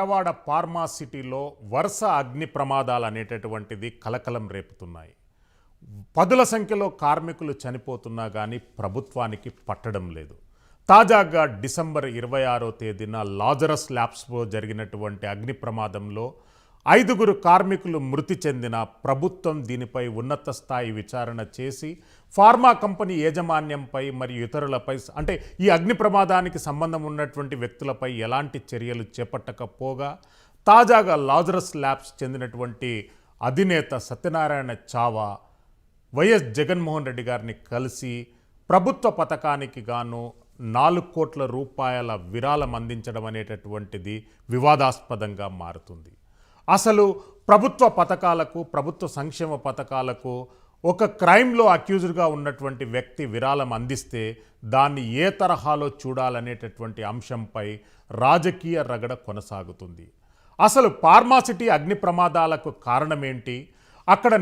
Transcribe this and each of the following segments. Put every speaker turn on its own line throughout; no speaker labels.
Vijayawada pharma సిటీలో వరుస అగ్ని ప్రమాదాలు అనేటటువంటిది కలకలం రేపుతున్నాయి. పదుల సంఖ్యలో కార్మికులు చనిపోతున్నా కానీ ప్రభుత్వానికి పట్టడం లేదు. తాజాగా డిసెంబర్ 26వ తేదీన లాజరస్ ల్యాబ్స్లో జరిగినటువంటి అగ్ని ప్రమాదంలో 5గురు కార్మికులు మృతి చెందిన ప్రభుత్వం దీనిపై ఉన్నత స్థాయి విచారణ చేసి ఫార్మా కంపెనీ యాజమాన్యంపై మరియు ఇతరులపై అంటే ఈ అగ్ని ప్రమాదానికి సంబంధం ఉన్నటువంటి వ్యక్తులపై ఎలాంటి చర్యలు చేపట్టకపోగా తాజాగా లాజరస్ ల్యాబ్స్ చెందినటువంటి అధినేత సత్యనారాయణ చావా వైఎస్ జగన్మోహన్ రెడ్డి గారిని కలిసి ప్రభుత్వ పథకానికి గాను 4 కోట్ల రూపాయల విరాళం అందించడం అనేటటువంటిది వివాదాస్పదంగా మారుతుంది. అసలు ప్రభుత్వ పథకాలకు, ప్రభుత్వ సంక్షేమ పథకాలకు ఒక క్రైమ్లో అక్యూజ్డ్గా ఉన్నటువంటి వ్యక్తి విరాళం అందిస్తే దాన్ని ఏ తరహాలో చూడాలనేటటువంటి అంశంపై రాజకీయ రగడ కొనసాగుతుంది. అసలు ఫార్మాసిటీ అగ్ని ప్రమాదాలకు కారణమేంటి? అక్కడ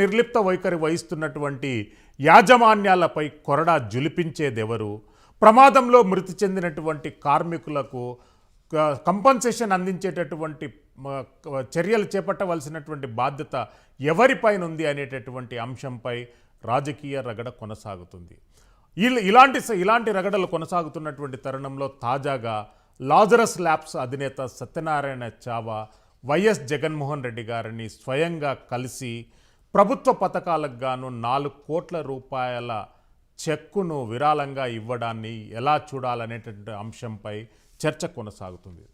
నిర్లిప్త వైఖరి వహిస్తున్నటువంటి యాజమాన్యాలపై కొరడా జులిపించేదెవరు? ప్రమాదంలో మృతి చెందినటువంటి కార్మికులకు కంపన్సేషన్ అందించేటటువంటి చర్యలు చేపట్టవలసినటువంటి బాధ్యత ఎవరిపైన ఉంది అనేటటువంటి అంశంపై రాజకీయ రగడ కొనసాగుతుంది. ఇలాంటి రగడలు కొనసాగుతున్నటువంటి తరుణంలో తాజాగా లాజరస్ ల్యాబ్స్ అధినేత సత్యనారాయణ చావా వైఎస్ జగన్మోహన్ రెడ్డి గారిని స్వయంగా కలిసి ప్రభుత్వ పథకాలకు గాను 4 కోట్ల రూపాయల చెక్కును విరాళంగా ఇవ్వడాన్ని ఎలా చూడాలనేటువంటి అంశంపై చర్చ కొనసాగుతుంది.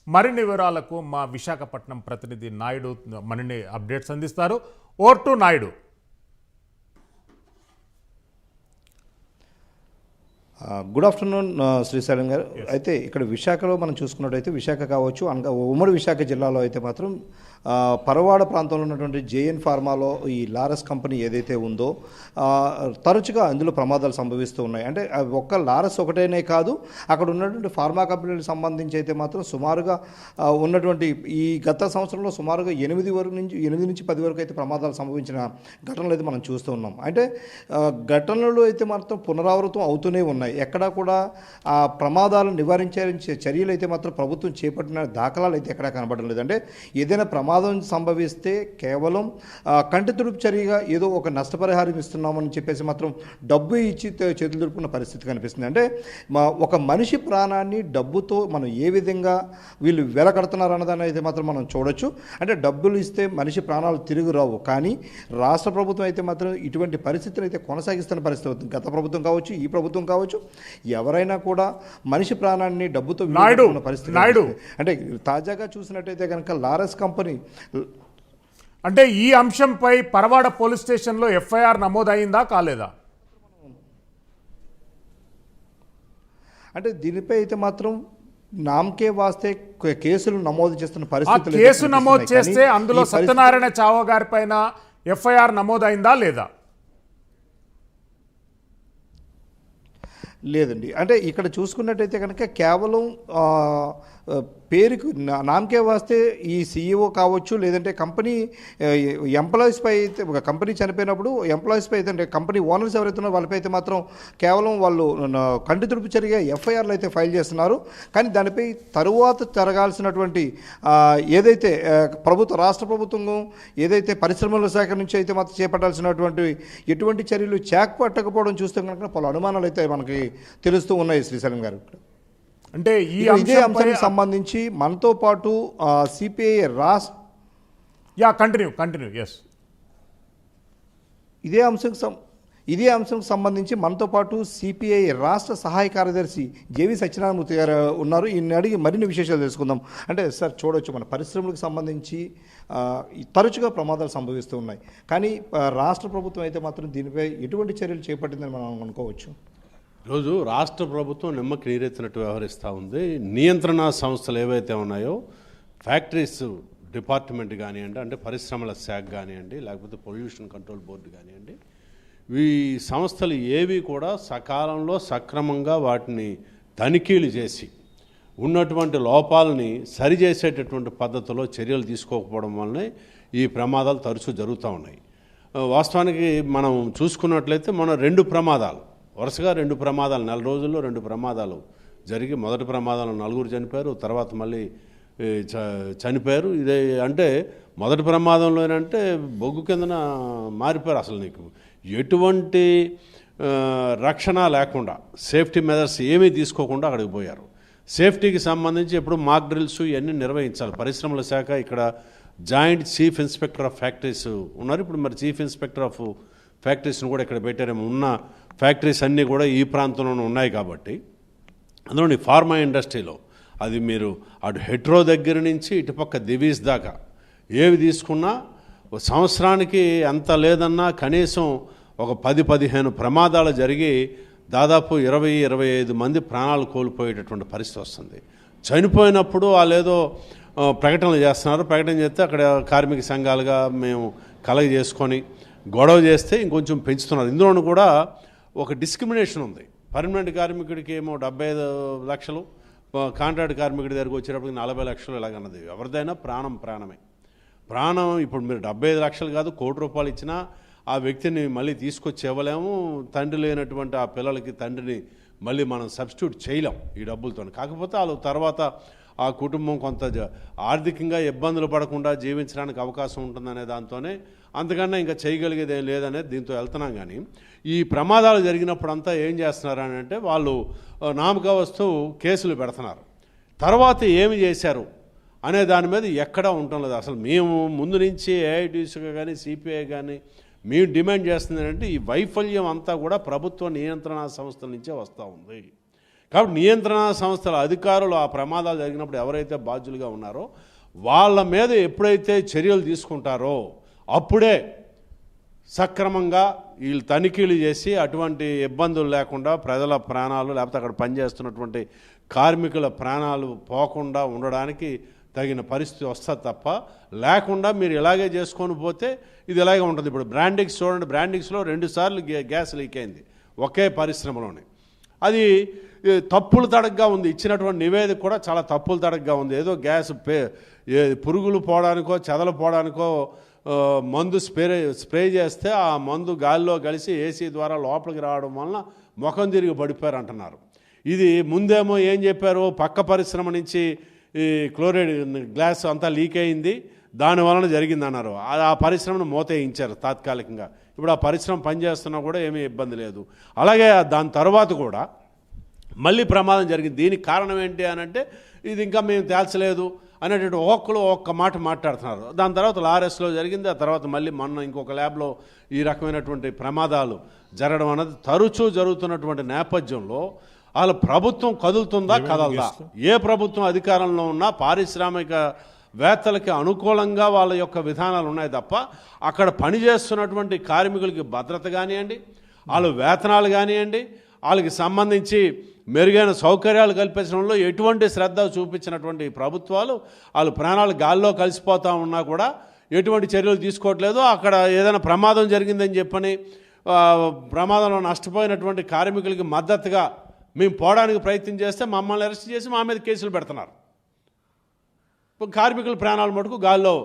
మరిన్ని వివరాలకు మా విశాఖపట్నం ప్రతినిధి నాయుడు మరిన్ని అప్డేట్స్ అందిస్తారు. Over to Naidu.
Good afternoon Srisailam గారు. అయితే ఇక్కడ విశాఖలో మనం చూసుకున్నట్టయితే విశాఖ కావచ్చు, ఉమ్మడి విశాఖ జిల్లాలో అయితే మాత్రం పరవాడ ప్రాంతంలో ఉన్నటువంటి జేఎన్ ఫార్మాలో ఈ లారస్ కంపెనీ ఏదైతే ఉందో తరచుగా అందులో ప్రమాదాలు సంభవిస్తూ ఉన్నాయి. అంటే ఒక్క లారస్ ఒకటేనే కాదు, అక్కడ ఉన్నటువంటి ఫార్మా కంపెనీలకు సంబంధించి అయితే మాత్రం సుమారుగా ఉన్నటువంటి ఈ గత సంవత్సరంలో సుమారుగా 8 నుంచి 10 వరకు అయితే ప్రమాదాలు సంభవించిన ఘటనలు అయితే మనం చూస్తూ ఉన్నాం. అంటే ఘటనలు అయితే మాత్రం పునరావృతం అవుతూనే ఉన్నాయి. ఎక్కడా కూడా ఆ ప్రమాదాలను నివారించే చర్యలు అయితే మాత్రం ప్రభుత్వం చేపట్టిన దాఖలాలు అయితే ఎక్కడా కనబడడం లేదు. అంటే ఏదైనా ప్రమాదం సంభవిస్తే కేవలం కంటి తుడుపు చర్యగా ఏదో ఒక నష్టపరిహారం ఇస్తున్నామని చెప్పేసి మాత్రం డబ్బు ఇచ్చి చేతులు దులుపుకున్న పరిస్థితి కనిపిస్తుంది. అంటే ఒక మనిషి ప్రాణాన్ని డబ్బుతో మనం ఏ విధంగా వీళ్ళు వెలకడుతున్నారు అన్నదాన్ని అయితే మాత్రం మనం చూడొచ్చు. అంటే డబ్బులు ఇస్తే మనిషి ప్రాణాలు తిరిగి రావు, కానీ రాష్ట్ర ప్రభుత్వం అయితే మాత్రం ఇటువంటి పరిస్థితులు అయితే కొనసాగిస్తున్న పరిస్థితి అవుతుంది. గత ప్రభుత్వం కావచ్చు, ఈ ప్రభుత్వం కావచ్చు, ఎవరైనా కూడా మనిషి ప్రాణాన్ని డబ్బుతో పరిస్థితి. అంటే తాజాగా చూసినట్టయితే కనుక లారస్ కంపెనీ
అంటే ఈ అంశంపై పరవాడ పోలీస్ స్టేషన్లో ఎఫ్ఐఆర్ నమోదైందా కాలేదా?
అంటే దీనిపై అయితే మాత్రం నామకే వాస్తే కేసులు నమోదు చేస్తున్న పరిస్థితులు.
కేసు నమోదు చేస్తే అందులో సత్యనారాయణ చావా గారి పైన ఎఫ్ఐఆర్ నమోదైందా లేదా?
లేదండి. అంటే ఇక్కడ చూసుకున్నట్టయితే కనుక కేవలం పేరుకు నామకే వాస్తే ఈ సీఈఓ కావచ్చు, లేదంటే కంపెనీ ఎంప్లాయీస్పై అయితే కంపెనీ చనిపోయినప్పుడు ఎంప్లాయీస్పై అయితే అంటే కంపెనీ ఓనర్స్ ఎవరైతే ఉన్నారో వాళ్ళపై అయితే మాత్రం కేవలం వాళ్ళు కంటి తుడుపు చర్యగా ఎఫ్ఐఆర్లు అయితే ఫైల్ చేస్తున్నారు. కానీ దానిపై తరువాత జరగాల్సినటువంటి ఏదైతే రాష్ట్ర ప్రభుత్వం ఏదైతే పరిశ్రమల శాఖ నుంచి అయితే మాత్రం చేపట్టాల్సినటువంటి ఎటువంటి చర్యలు చేపట్టకపోవడం చూస్తే కనుక పలు అనుమానాలు అయితే మనకి తెలుస్తూ ఉన్నాయి శ్రీశైలం గారు.
అంటే
ఇదే అంశానికి సంబంధించి మనతో పాటు సిపిఐ ఇదే అంశంకి సంబంధించి మనతో పాటు సిపిఐ రాష్ట్ర సహాయ కార్యదర్శి జేవి సత్యనారాయణమూర్తి గారు ఉన్నారు. ఈయన అడిగి మరిన్ని విశేషాలు తెలుసుకుందాం. అంటే సార్ చూడవచ్చు, మన పరిశ్రమలకు సంబంధించి తరచుగా ప్రమాదాలు సంభవిస్తూ ఉన్నాయి, కానీ రాష్ట్ర ప్రభుత్వం అయితే మాత్రం దీనిపై ఎటువంటి చర్యలు చేపట్టిందని మనం అనుకోవచ్చు.
ఈరోజు రాష్ట్ర ప్రభుత్వం నిమ్మకి నీరెత్తినట్టు వ్యవహరిస్తూ ఉంది. నియంత్రణ సంస్థలు ఏవైతే ఉన్నాయో, ఫ్యాక్టరీస్ డిపార్ట్మెంట్ కానివ్వండి, అంటే పరిశ్రమల శాఖ కానివ్వండి, లేకపోతే పొల్యూషన్ కంట్రోల్ బోర్డు కానివ్వండి, ఈ సంస్థలు ఏవి కూడా సకాలంలో సక్రమంగా వాటిని తనిఖీలు చేసి ఉన్నటువంటి లోపాలని సరిచేసేటటువంటి పద్ధతిలో చర్యలు తీసుకోకపోవడం వల్లనే ఈ ప్రమాదాలు తరచూ జరుగుతూ ఉన్నాయి. వాస్తవానికి మనం చూసుకున్నట్లయితే మన వరుసగా 2 ప్రమాదాలు, 4 రోజుల్లో 2 ప్రమాదాలు జరిగి మొదటి ప్రమాదంలో 4 చనిపోయారు. తర్వాత మళ్ళీ చనిపోయారు. ఇదే అంటే మొదటి ప్రమాదంలోనంటే బొగ్గు కిందన మారిపోయారు. అసలు నీకు ఎటువంటి రక్షణ లేకుండా సేఫ్టీ మెజర్స్ ఏమీ తీసుకోకుండా అక్కడికి పోయారు. సేఫ్టీకి సంబంధించి ఎప్పుడు మాక్ డ్రిల్స్ ఇవన్నీ నిర్వహించాలి. పరిశ్రమల శాఖ ఇక్కడ joint chief inspector of factories ఉన్నారు. ఇప్పుడు మరి చీఫ్ ఇన్స్పెక్టర్ ఆఫ్ ఫ్యాక్టరీస్ను కూడా ఇక్కడ పెట్టారేమో. ఉన్న ఫ్యాక్టరీస్ అన్నీ కూడా ఈ ప్రాంతంలోనే ఉన్నాయి కాబట్టి అందులోని ఫార్మా ఇండస్ట్రీలో అది మీరు అటు హెట్రో దగ్గర నుంచి ఇటుపక్క దివీస్ దాకా ఏవి తీసుకున్నా సంవత్సరానికి ఎంత లేదన్నా కనీసం ఒక 10-15 ప్రమాదాలు జరిగి దాదాపు 20-25 మంది ప్రాణాలు కోల్పోయేటటువంటి పరిస్థితి వస్తుంది. చనిపోయినప్పుడు వాళ్ళేదో ప్రకటనలు చేస్తున్నారు. ప్రకటన చేస్తే అక్కడ కార్మిక సంఘాలుగా మేము కలగ చేసుకొని గొడవ చేస్తే ఇంకొంచెం పెంచుతున్నారు. ఇందులోనూ కూడా ఒక డిస్క్రిమినేషన్ ఉంది. పర్మనెంట్ కార్మికుడికి ఏమో 75 లక్షలు, కాంట్రాక్ట్ కార్మికుడి దగ్గరకు వచ్చేటప్పటికి 40 లక్షలు ఇలాగన్నది. ఎవరిదైనా ప్రాణమే. ప్రాణం ఇప్పుడు మీరు 75 లక్షలు కాదు, ₹1,00,00,000 ఇచ్చినా ఆ వ్యక్తిని మళ్ళీ తీసుకొచ్చి ఇవ్వలేము. తండ్రి లేనటువంటి ఆ పిల్లలకి తండ్రిని మళ్ళీ మనం సబ్స్టిట్యూట్ చేయలేం ఈ డబ్బులతో. కాకపోతే వాళ్ళు తర్వాత ఆ కుటుంబం కొంత ఆర్థికంగా ఇబ్బందులు పడకుండా జీవించడానికి అవకాశం ఉంటుందనే దాంతోనే, అంతకన్నా ఇంకా చేయగలిగేది ఏం లేదనేది దీంతో వెళ్తున్నాం. కానీ ఈ ప్రమాదాలు జరిగినప్పుడంతా ఏం చేస్తున్నారు అని అంటే వాళ్ళు నామకావస్తు కేసులు పెడుతున్నారు. తర్వాత ఏమి చేశారు అనే దాని మీద ఎక్కడా ఉండటం లేదు. అసలు మేము ముందు నుంచి ఏఐటీసీగా కానీ సిపిఐ కానీ మేము డిమాండ్ చేస్తుంది ఏంటంటే ఈ వైఫల్యం అంతా కూడా ప్రభుత్వ నియంత్రణ సంస్థల నుంచే వస్తూ ఉంది. కాబట్టి నియంత్రణ సంస్థల అధికారులు ఆ ప్రమాదాలు జరిగినప్పుడు ఎవరైతే బాధ్యులుగా ఉన్నారో వాళ్ళ మీద ఎప్పుడైతే చర్యలు తీసుకుంటారో అప్పుడే సక్రమంగా వీళ్ళు తనిఖీలు చేసి అటువంటి ఇబ్బందులు లేకుండా ప్రజల ప్రాణాలు లేకపోతే అక్కడ పనిచేస్తున్నటువంటి కార్మికుల ప్రాణాలు పోకుండా ఉండడానికి తగిన పరిస్థితి వస్తుంది తప్ప, లేకుండా మీరు ఇలాగే చేసుకొని పోతే ఇది ఇలాగే ఉంటుంది. ఇప్పుడు బ్రాండిక్స్ చూడండి, బ్రాండిక్స్లో 2 సార్లు గ్యాస్ లీక్ అయింది ఒకే పరిశ్రమలోనే. అది తప్పులు తడగ్గా ఉంది. ఇచ్చినటువంటి నివేదిక కూడా చాలా తప్పులు తడగ్గా ఉంది. ఏదో గ్యాస్ పురుగులు పోవడానికో చెదలు పోవడానికో మందు స్ప్రే చేస్తే ఆ మందు గాలిలో కలిసి ఏసీ ద్వారా లోపలికి రావడం వలన ముఖం తిరిగి పడిపోయారు అంటున్నారు. ఇది ముందేమో ఏం చెప్పారు, పక్క పరిశ్రమ నుంచి ఈ క్లోరైడ్ గ్లాస్ అంతా లీక్ అయింది, దానివలన జరిగింది అన్నారు. ఆ పరిశ్రమను మూతేయించారు తాత్కాలికంగా. ఇప్పుడు ఆ పరిశ్రమ పనిచేస్తున్నా కూడా ఏమీ ఇబ్బంది లేదు. అలాగే దాని తర్వాత కూడా మళ్ళీ ప్రమాదం జరిగింది. దీనికి కారణం ఏంటి అని అంటే ఇది ఇంకా మేము తేల్చలేదు అనేటువంటి ఒక్కొక్కరు ఒక్క మాట మాట్లాడుతున్నారు. దాని తర్వాత లారెస్లో జరిగింది. ఆ తర్వాత మళ్ళీ మొన్న ఇంకొక ల్యాబ్లో ఈ రకమైనటువంటి ప్రమాదాలు జరగడం అనేది తరచూ జరుగుతున్నటువంటి నేపథ్యంలో వాళ్ళ ప్రభుత్వం కదులుతుందా కదలదా? ఏ ప్రభుత్వం అధికారంలో ఉన్నా పారిశ్రామికవేత్తలకి అనుకూలంగా వాళ్ళ యొక్క విధానాలు ఉన్నాయి తప్ప అక్కడ పనిచేస్తున్నటువంటి కార్మికులకి భద్రత కానివ్వండి, వాళ్ళ వేతనాలు కానివ్వండి, వాళ్ళకి సంబంధించి మెరుగైన సౌకర్యాలు కల్పించడంలో ఎటువంటి శ్రద్ధ చూపించినటువంటి ప్రభుత్వాలు వాళ్ళ ప్రాణాలు గాల్లో కలిసిపోతూ ఉన్నా కూడా ఎటువంటి చర్యలు తీసుకోవట్లేదు. అక్కడ ఏదైనా ప్రమాదం జరిగిందని చెప్పని ప్రమాదంలో నష్టపోయినటువంటి కార్మికులకి మద్దతుగా మేము పోవడానికి ప్రయత్నం చేస్తే మమ్మల్ని అరెస్ట్ చేసి మా మీద కేసులు పెడుతున్నారు. కార్మికుల ప్రాణాలు మటుకు గాల్లో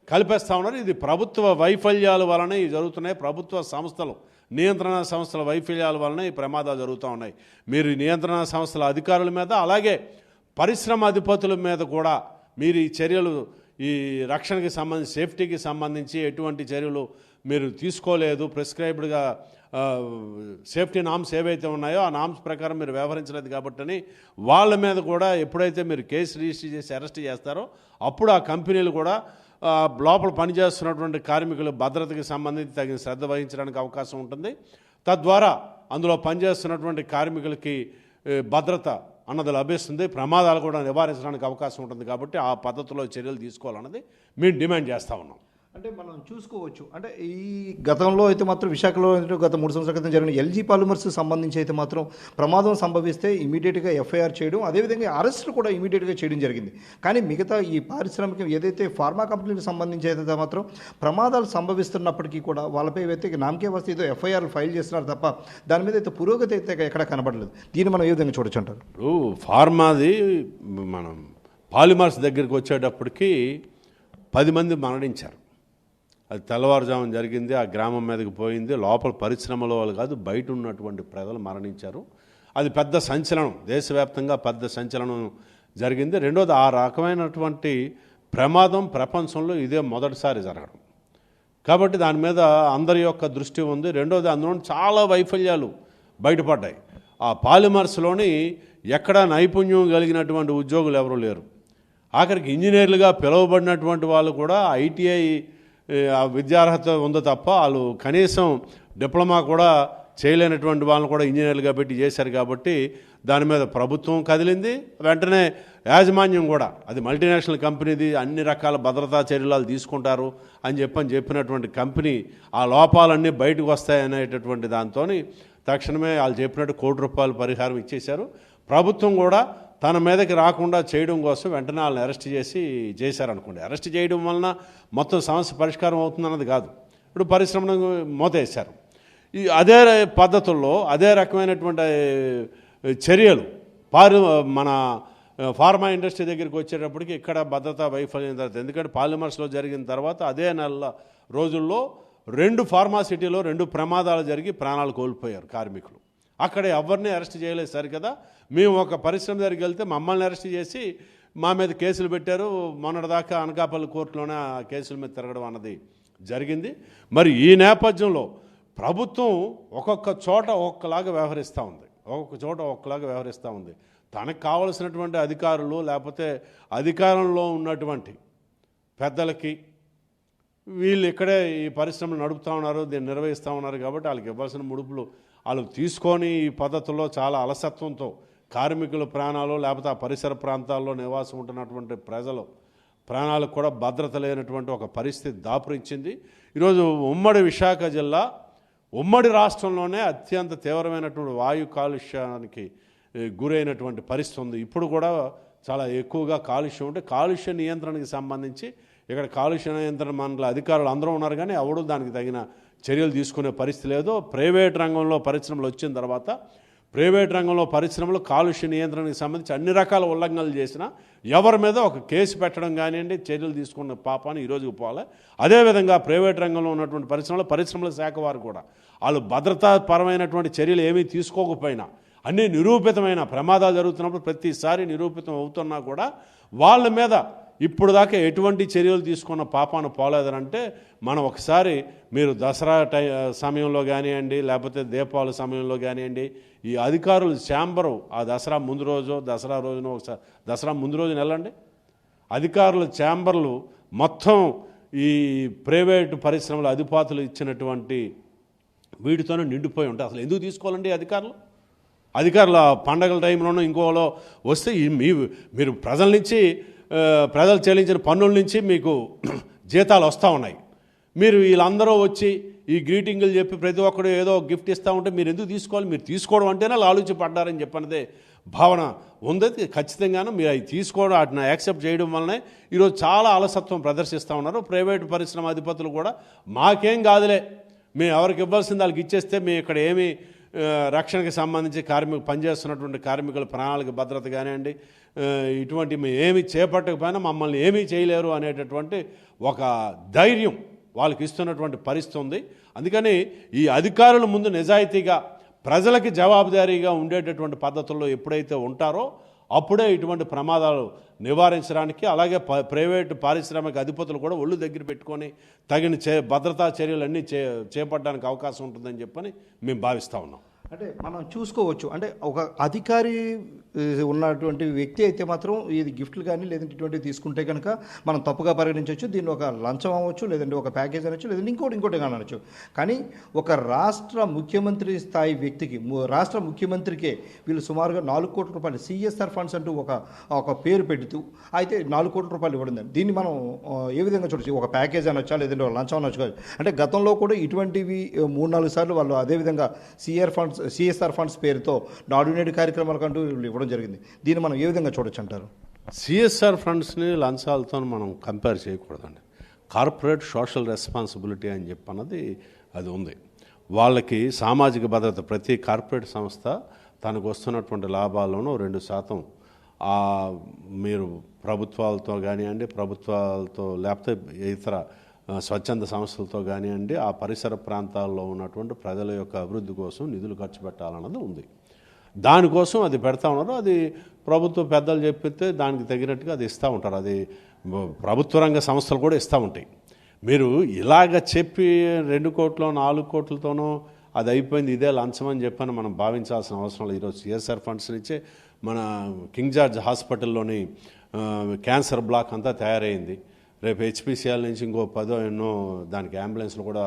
కలిపేస్తూ ఉన్నారు. ఇది ప్రభుత్వ వైఫల్యాల వలన ఇవి జరుగుతున్నాయి. ప్రభుత్వ సంస్థలు, నియంత్రణ సంస్థల వైఫల్యాల వలన ఈ ప్రమాదాలు జరుగుతూ ఉన్నాయి. మీరు నియంత్రణ సంస్థల అధికారుల మీద అలాగే పరిశ్రమ అధిపతుల మీద కూడా మీరు ఈ చర్యలు, ఈ రక్షణకి సంబంధించి సేఫ్టీకి సంబంధించి ఎటువంటి చర్యలు మీరు తీసుకోలేదు, ప్రిస్క్రైబ్డ్గా సేఫ్టీ నామ్స్ ఏవైతే ఉన్నాయో ఆ నామ్స్ ప్రకారం మీరు వ్యవహరించలేదు కాబట్టి వాళ్ళ మీద కూడా ఎప్పుడైతే మీరు కేసు రిజిస్టర్ చేసి అరెస్ట్ చేస్తారో అప్పుడు ఆ కంపెనీలు కూడా లోపల పనిచేస్తున్నటువంటి కార్మికుల భద్రతకి సంబంధించి తగిన శ్రద్ధ వహించడానికి అవకాశం ఉంటుంది. తద్వారా అందులో పనిచేస్తున్నటువంటి కార్మికులకి భద్రత అన్నది లభిస్తుంది, ప్రమాదాలు కూడా నివారించడానికి అవకాశం ఉంటుంది. కాబట్టి ఆ పద్ధతిలో చర్యలు తీసుకోవాలన్నది మేము డిమాండ్ చేస్తూ ఉన్నాం.
అంటే మనం చూసుకోవచ్చు, అంటే ఈ గతంలో అయితే మాత్రం విశాఖలో గత 3 సంవత్సరాల క్రితం జరిగిన ఎల్జీ పాలిమర్స్ సంబంధించి అయితే మాత్రం ప్రమాదం సంభవిస్తే ఇమీడియట్గా ఎఫ్ఐఆర్ చేయడం, అదేవిధంగా అరెస్టులు కూడా ఇమీడియట్గా చేయడం జరిగింది. కానీ మిగతా ఈ పారిశ్రామిక ఏదైతే ఫార్మా కంపెనీలకు సంబంధించి అయితే మాత్రం ప్రమాదాలు సంభవిస్తున్నప్పటికీ కూడా వాళ్ళపై అయితే నామకే వస్తే ఏదో ఎఫ్ఐఆర్లు ఫైల్ చేస్తున్నారు తప్ప దాని మీద అయితే పురోగతి అయితే ఎక్కడ కనబడలేదు. దీన్ని మనం ఏ విధంగా చూడొచ్చు అంటారు?
ఇప్పుడు ఫార్మాది మనం పాలిమర్స్ దగ్గరికి వచ్చేటప్పటికి 10 మంది మరణించారు. అది తెల్లవారుజామున జరిగింది. ఆ గ్రామం మీదకి పోయింది. లోపల పరిశ్రమలో వాళ్ళు కాదు, బయట ఉన్నటువంటి ప్రజలు మరణించారు. అది పెద్ద సంచలనం, దేశవ్యాప్తంగా పెద్ద సంచలనం జరిగింది. రెండోది, ఆ రకమైనటువంటి ప్రమాదం ప్రపంచంలో ఇదే మొదటిసారి జరగడం కాబట్టి దాని మీద అందరి యొక్క దృష్టి ఉంది. రెండోది, అందులో చాలా వైఫల్యాలు బయటపడ్డాయి. ఆ పాలిమర్స్లోని ఎక్కడా నైపుణ్యం కలిగినటువంటి ఉద్యోగులు ఎవరూ లేరు. ఆఖరికి ఇంజనీర్లుగా పిలువబడినటువంటి వాళ్ళు కూడా ఐటీఐ విద్యార్హత ఉంది తప్ప వాళ్ళు కనీసం డిప్లొమా కూడా చేయలేనటువంటి వాళ్ళని కూడా ఇంజనీర్లుగా పెట్టి చేశారు. కాబట్టి దాని మీద ప్రభుత్వం కదిలింది. వెంటనే యాజమాన్యం కూడా అది మల్టీనేషనల్ కంపెనీది, అన్ని రకాల భద్రతా చర్యలు తీసుకుంటారు అని చెప్పినటువంటి కంపెనీ ఆ లోపాలన్నీ బయటకు వస్తాయనేటటువంటి దాంతో తక్షణమే వాళ్ళు చెప్పినట్టు ₹1 కోటి పరిహారం ఇచ్చేశారు. ప్రభుత్వం కూడా తన మీదకి రాకుండా చేయడం కోసం వెంటనే వాళ్ళని అరెస్ట్ చేశారనుకోండి. అరెస్ట్ చేయడం వలన మొత్తం సమస్య పరిష్కారం అవుతుందన్నది కాదు. ఇప్పుడు పరిశ్రమను మూతేశారు. అదే పద్ధతుల్లో అదే రకమైనటువంటి చర్యలు మన ఫార్మా ఇండస్ట్రీ దగ్గరికి వచ్చేటప్పటికి ఇక్కడ భద్రతా వైఫల్యం జరుగుతుంది. ఎందుకంటే పాలిమర్స్లో జరిగిన తర్వాత అదే రోజుల్లో 2 ఫార్మాసిటీలో 2 ప్రమాదాలు జరిగి ప్రాణాలు కోల్పోయారు కార్మికులు. అక్కడ ఎవరిని అరెస్ట్ చేయలేదు. సరికదా మేము ఒక పరిశ్రమ దగ్గరికి వెళ్తే మమ్మల్ని అరెస్ట్ చేసి మా మీద కేసులు పెట్టారు. మొన్నటిదాకా అనకాపల్లి కోర్టులోనే ఆ కేసుల మీద తిరగడం అన్నది జరిగింది. మరి ఈ నేపథ్యంలో ప్రభుత్వం ఒక్కొక్క చోట ఒక్కలాగా వ్యవహరిస్తూ ఉంది. తనకు కావలసినటువంటి అధికారులు లేకపోతే అధికారంలో ఉన్నటువంటి పెద్దలకి వీళ్ళు ఇక్కడే ఈ పరిశ్రమలు నడుపుతూ ఉన్నారు, దీన్ని నిర్వహిస్తూ ఉన్నారు కాబట్టి వాళ్ళకి ఇవ్వాల్సిన ముడుపులు వాళ్ళు తీసుకొని ఈ పద్ధతుల్లో చాలా అలసత్వంతో కార్మికుల ప్రాణాలు లేకపోతే ఆ పరిసర ప్రాంతాల్లో నివాసం ఉంటున్నటువంటి ప్రజలు ప్రాణాలకు కూడా భద్రత లేనటువంటి ఒక పరిస్థితి దాపురించింది. ఈరోజు ఉమ్మడి విశాఖ జిల్లా ఉమ్మడి రాష్ట్రంలోనే అత్యంత తీవ్రమైనటువంటి వాయు కాలుష్యానికి గురైనటువంటి పరిస్థితి ఉంది. ఇప్పుడు కూడా చాలా ఎక్కువగా కాలుష్యం ఉంటే కాలుష్య నియంత్రణకి సంబంధించి ఇక్కడ కాలుష్య నియంత్రణ మండలి అధికారులు అందరూ ఉన్నారు కానీ ఎవరు దానికి తగిన చర్యలు తీసుకునే పరిస్థితి లేదు. ప్రైవేట్ రంగంలో పరిశ్రమలు వచ్చిన తర్వాత ప్రైవేట్ రంగంలో పరిశ్రమలు కాలుష్య నియంత్రణకి సంబంధించి అన్ని రకాల ఉల్లంఘనలు చేసినా ఎవరి మీద ఒక కేసు పెట్టడం కానివ్వండి, చర్యలు తీసుకున్న పాపాన్ని ఈరోజుకు పోలే. అదేవిధంగా ప్రైవేట్ రంగంలో ఉన్నటువంటి పరిశ్రమల శాఖ వారు కూడా వాళ్ళు భద్రతాపరమైనటువంటి చర్యలు ఏమీ తీసుకోకపోయినా అన్నీ నిరూపితమైన ప్రమాదాలు జరుగుతున్నప్పుడు ప్రతిసారి నిరూపితం అవుతున్నా కూడా వాళ్ళ మీద ఇప్పుడు దాకా ఎటువంటి చర్యలు తీసుకున్న పాపాన పోలేదనంటే మనం ఒకసారి మీరు దసరా సమయంలో కానివ్వండి లేకపోతే దీపావళి సమయంలో కానివ్వండి ఈ అధికారులు ఛాంబరు ఆ దసరా ముందు రోజున వెళ్ళండి. అధికారుల ఛాంబర్లు మొత్తం ఈ ప్రైవేటు పరిశ్రమల అధిపతులు ఇచ్చినటువంటి వీటితోనే నిండిపోయి ఉంటాయి. అసలు ఎందుకు తీసుకోవాలండి అధికారుల పండగల టైంలోనూ ఇంకోలో వస్తే మీరు ప్రజలు చెల్లించిన పన్నుల నుంచి మీకు జీతాలు వస్తూ ఉన్నాయి. మీరు వీళ్ళందరూ వచ్చి ఈ గ్రీటింగులు చెప్పి ప్రతి ఒక్కరు ఏదో గిఫ్ట్ ఇస్తూ ఉంటే మీరు ఎందుకు తీసుకోవాలి? మీరు తీసుకోవడం అంటేనే లాలూచి పడ్డారని చెప్పన్నదే భావన ఉంది. ఖచ్చితంగాను మీరు అవి తీసుకోవడం వాటిని యాక్సెప్ట్ చేయడం వల్లనే ఈరోజు చాలా అలసత్వం ప్రదర్శిస్తూ ఉన్నారు. ప్రైవేటు పరిశ్రమ అధిపతులు కూడా మాకేం కాదులే, మేము ఎవరికి ఇవ్వాల్సింది వాళ్ళకి ఇచ్చేస్తే మేము ఇక్కడ ఏమీ రక్షణకి సంబంధించి పనిచేస్తున్నటువంటి కార్మికుల ప్రణాళిక భద్రత కానివ్వండి ఇటువంటి మేము ఏమీ చేపట్టకపోయినా మమ్మల్ని ఏమీ చేయలేరు అనేటటువంటి ఒక ధైర్యం వాళ్ళకి ఇస్తున్నటువంటి పరిస్థితి ఉంది. అందుకని ఈ అధికారుల ముందు నిజాయితీగా ప్రజలకి జవాబుదారీగా ఉండేటటువంటి పద్ధతుల్లో ఎప్పుడైతే ఉంటారో అప్పుడే ఇటువంటి ప్రమాదాలు నివారించడానికి అలాగే ప్రైవేటు పారిశ్రామిక అధిపతులు కూడా ఒళ్ళు దగ్గర పెట్టుకొని తగిన భద్రతా చర్యలన్నీ చేపట్టడానికి అవకాశం ఉంటుందని చెప్పని మేము భావిస్తూ ఉన్నాం.
అంటే మనం చూసుకోవచ్చు, అంటే ఒక అధికారి ఉన్నటువంటి వ్యక్తి అయితే మాత్రం ఇది గిఫ్ట్లు కానీ లేదంటే ఇటువంటివి తీసుకుంటే కనుక మనం తప్పుగా పరిగణించవచ్చు. దీన్ని ఒక లంచం అవ్వచ్చు, లేదంటే ఒక ప్యాకేజ్ అనొచ్చు, లేదంటే ఇంకోటి కానీ అనొచ్చు. కానీ ఒక రాష్ట్ర ముఖ్యమంత్రి స్థాయి వ్యక్తికి రాష్ట్ర ముఖ్యమంత్రికే వీళ్ళు సుమారుగా ₹4 కోట్ల సిఎస్ఆర్ ఫండ్స్ అంటూ ఒక పేరు పెడుతూ అయితే ₹4 కోట్ల ఇవ్వడం. దీన్ని మనం ఏ విధంగా చూడొచ్చు? ఒక ప్యాకేజ్ అనొచ్చా, లేదంటే ఒక లంచం అనొచ్చు. అంటే గతంలో కూడా ఇటువంటివి 3-4 సార్లు వాళ్ళు అదేవిధంగా సిఎస్ఆర్ ఫండ్స్ పేరుతో నాడు నేడు కార్యక్రమాలకు అంటూ ఇవ్వడం జరిగింది. దీన్ని మనం ఏ విధంగా చూడొచ్చు అంటారు?
సిఎస్ఆర్ ఫండ్స్ని లంచాలతో మనం కంపేర్ చేయకూడదండి. కార్పొరేట్ సోషల్ రెస్పాన్సిబిలిటీ అని చెప్పన్నది అది ఉంది. వాళ్ళకి సామాజిక భద్రత ప్రతి కార్పొరేట్ సంస్థ తనకు వస్తున్నటువంటి లాభాల్లోనూ 2% మీరు ప్రభుత్వాలతో కానివ్వండి ప్రభుత్వాలతో లేకపోతే ఇతర స్వచ్ఛంద సంస్థలతో కానివ్వండి ఆ పరిసర ప్రాంతాల్లో ఉన్నటువంటి ప్రజల యొక్క అభివృద్ధి కోసం నిధులు ఖర్చు పెట్టాలన్నది ఉంది. దానికోసం అది పెడతా ఉన్నారు. అది ప్రభుత్వ పెద్దలు చెప్పితే దానికి తగినట్టుగా అది ఇస్తూ ఉంటారు. అది ప్రభుత్వ రంగ సంస్థలు కూడా ఇస్తూ ఉంటాయి. మీరు ఇలాగ చెప్పి 2 కోట్లు 4 కోట్లతోనో అది అయిపోయింది ఇదే లంచం అని చెప్పని మనం భావించాల్సిన అవసరం లేదు. ఈరోజు సిఎస్ఆర్ ఫండ్స్ నుంచే మన కింగ్ జార్జ్ హాస్పిటల్లోని క్యాన్సర్ బ్లాక్ అంతా తయారైంది. రేపు హెచ్పిసిఎల్ నుంచి ఇంకో 10 ఎన్నో దానికి అంబులెన్స్లు కూడా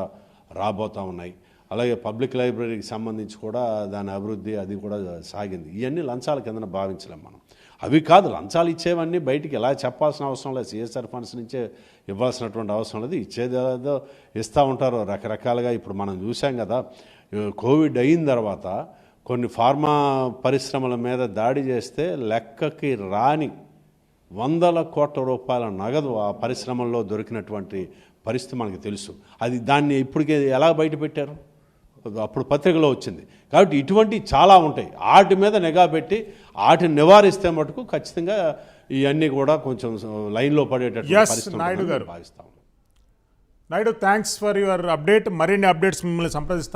రాబోతూ ఉన్నాయి. అలాగే పబ్లిక్ లైబ్రరీకి సంబంధించి కూడా దాని అభివృద్ధి అది కూడా సాగింది. ఇవన్నీ లంచాల కింద భావించలేం మనం. అవి కాదు, లంచాలు ఇచ్చేవన్నీ బయటికి ఎలా చెప్పాల్సిన అవసరం లేదు. సిఎస్ఆర్ ఫండ్స్ నుంచే ఇవ్వాల్సినటువంటి అవసరం లేదు. ఇచ్చేది ఏదో ఇస్తూ ఉంటారు రకరకాలుగా. ఇప్పుడు మనం చూసాం కదా, కోవిడ్ అయిన తర్వాత కొన్ని ఫార్మా పరిశ్రమల మీద దాడి చేస్తే లెక్కకి రాని 100 కోట్ల రూపాయల నగదు ఆ పరిశ్రమల్లో దొరికినటువంటి పరిస్థితి మనకు తెలుసు. అది దాన్ని ఇప్పటికే ఎలా బయట పెట్టారు, అప్పుడు పత్రికలో వచ్చింది. కాబట్టి ఇటువంటి చాలా ఉంటాయి. వాటి మీద నిఘా పెట్టి వాటిని నివారిస్తే మటుకు ఖచ్చితంగా ఇవన్నీ కూడా కొంచెం లైన్లో పడేటట్టు
నాయుడు గారు
భావిస్తాం.
Naidu, thanks for your update. మరిన్ని అప్డేట్స్ మిమ్మల్ని సంప్రదిస్తాం.